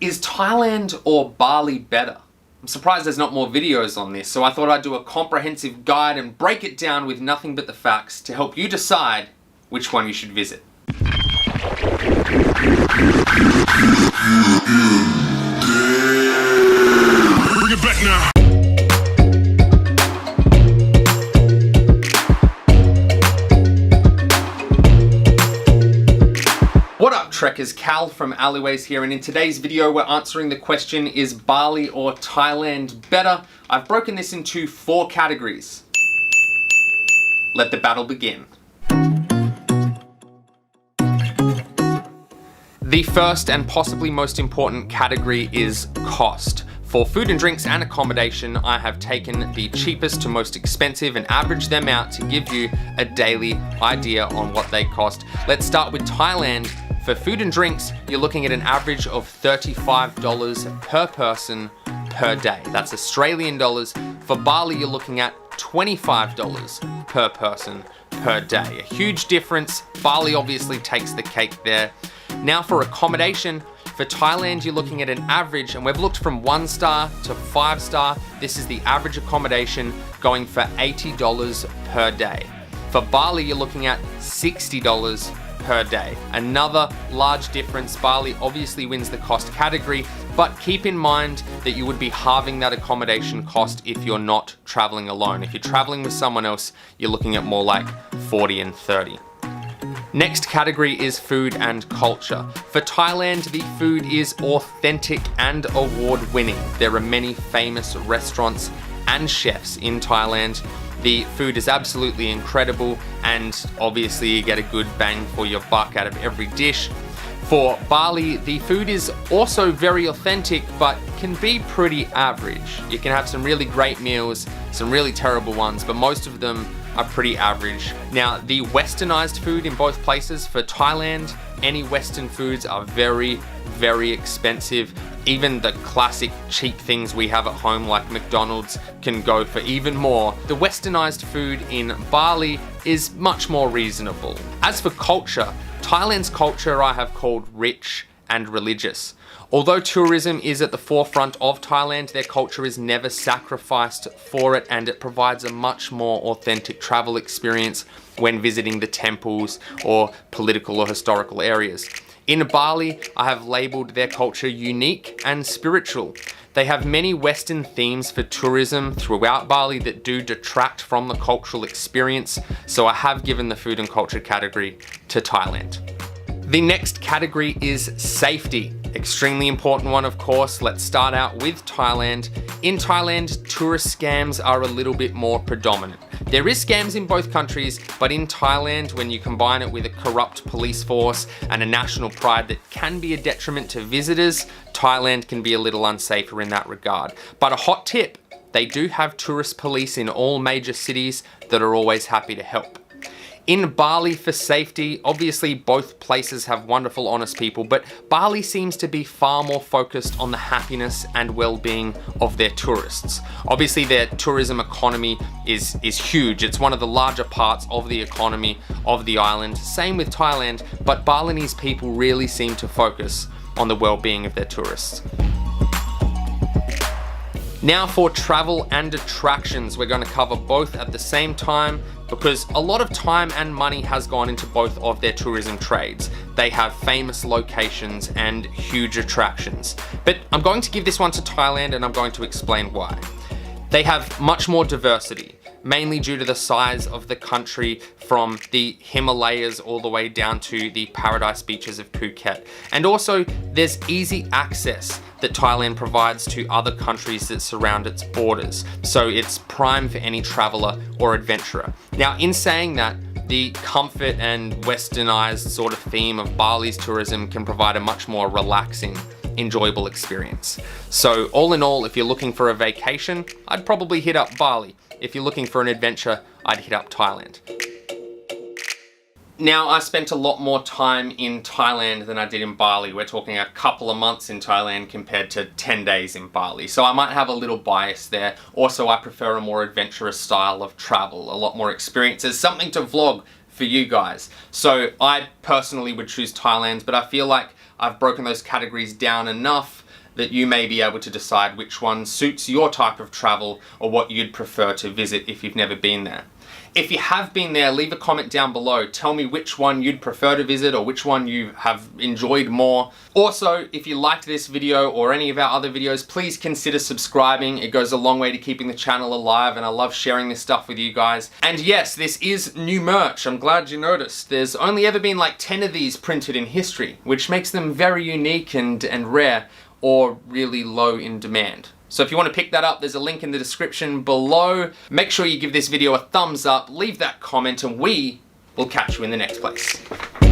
Is Thailand or Bali better? I'm surprised there's not more videos on this, so I thought I'd do a comprehensive guide and break it down with nothing but the facts to help you decide which one you should visit. Bring it back now. What up trekkers, Cal from Alleyways here, and in today's video we're answering the question, is Bali or Thailand better? I've broken this into 4 categories. Let the battle begin. The first and possibly most important category is cost. For food and drinks and accommodation, I have taken the cheapest to most expensive and averaged them out to give you a daily idea on what they cost. Let's start with Thailand. For food and drinks, you're looking at an average of $35 per person per day. That's Australian dollars. For Bali, you're looking at $25 per person per day. A huge difference. Bali obviously takes the cake there. Now for accommodation, for Thailand, you're looking at an average, and we've looked from 1-star to 5-star. This is the average accommodation going for $80 per day. For Bali, you're looking at $60 per day. Another large difference. Bali obviously wins the cost category, but keep in mind that you would be halving that accommodation cost if you're not traveling alone. If you're traveling with someone else, you're looking at more like 40 and 30. Next category is food and culture. For Thailand, the food is authentic and award-winning. There are many famous restaurants and chefs in Thailand. The food is absolutely incredible, and obviously you get a good bang for your buck out of every dish. For Bali, the food is also very authentic, but can be pretty average. You can have some really great meals, some really terrible ones, but most of them are pretty average. Now, the westernized food in both places, for Thailand, any Western foods are very, very expensive. Even the classic cheap things we have at home like McDonald's can go for even more. The westernized food in Bali is much more reasonable. As for culture, Thailand's culture I have called rich and religious. Although tourism is at the forefront of Thailand, their culture is never sacrificed for it, and it provides a much more authentic travel experience when visiting the temples or political or historical areas. In Bali, I have labeled their culture unique and spiritual. They have many Western themes for tourism throughout Bali that do detract from the cultural experience, so I have given the food and culture category to Thailand. The next category is safety. Extremely important one, of course. Let's start out with Thailand. In Thailand, tourist scams are a little bit more predominant. There is scams in both countries, but in Thailand, when you combine it with a corrupt police force and a national pride that can be a detriment to visitors, Thailand can be a little unsafer in that regard. But a hot tip, they do have tourist police in all major cities that are always happy to help. In Bali, for safety, obviously both places have wonderful, honest people, but Bali seems to be far more focused on the happiness and well-being of their tourists. Obviously their tourism economy is huge. It's one of the larger parts of the economy of the island. Same with Thailand, but Balinese people really seem to focus on the well-being of their tourists. Now for travel and attractions, we're going to cover both at the same time because a lot of time and money has gone into both of their tourism trades. They have famous locations and huge attractions. But I'm going to give this one to Thailand, and I'm going to explain why. They have much more diversity, mainly due to the size of the country, from the Himalayas all the way down to the paradise beaches of Phuket. And also there's easy access that Thailand provides to other countries that surround its borders. So it's prime for any traveler or adventurer. Now, in saying that, the comfort and westernized sort of theme of Bali's tourism can provide a much more relaxing, enjoyable experience. So all in all, if you're looking for a vacation, I'd probably hit up Bali. If you're looking for an adventure, I'd hit up Thailand. Now, I spent a lot more time in Thailand than I did in Bali. We're talking a couple of months in Thailand compared to 10 days in Bali. So I might have a little bias there. Also, I prefer a more adventurous style of travel, a lot more experiences, something to vlog for you guys. So I personally would choose Thailand, but I feel like I've broken those categories down enough that you may be able to decide which one suits your type of travel or what you'd prefer to visit if you've never been there. If you have been there, leave a comment down below. Tell me which one you'd prefer to visit or which one you have enjoyed more. Also, if you liked this video or any of our other videos, please consider subscribing. It goes a long way to keeping the channel alive, and I love sharing this stuff with you guys. And yes, this is new merch. I'm glad you noticed. There's only ever been like 10 of these printed in history, which makes them very unique and rare, or really low in demand. So if you want to pick that up, there's a link in the description below. Make sure you give this video a thumbs up, leave that comment, and we will catch you in the next place.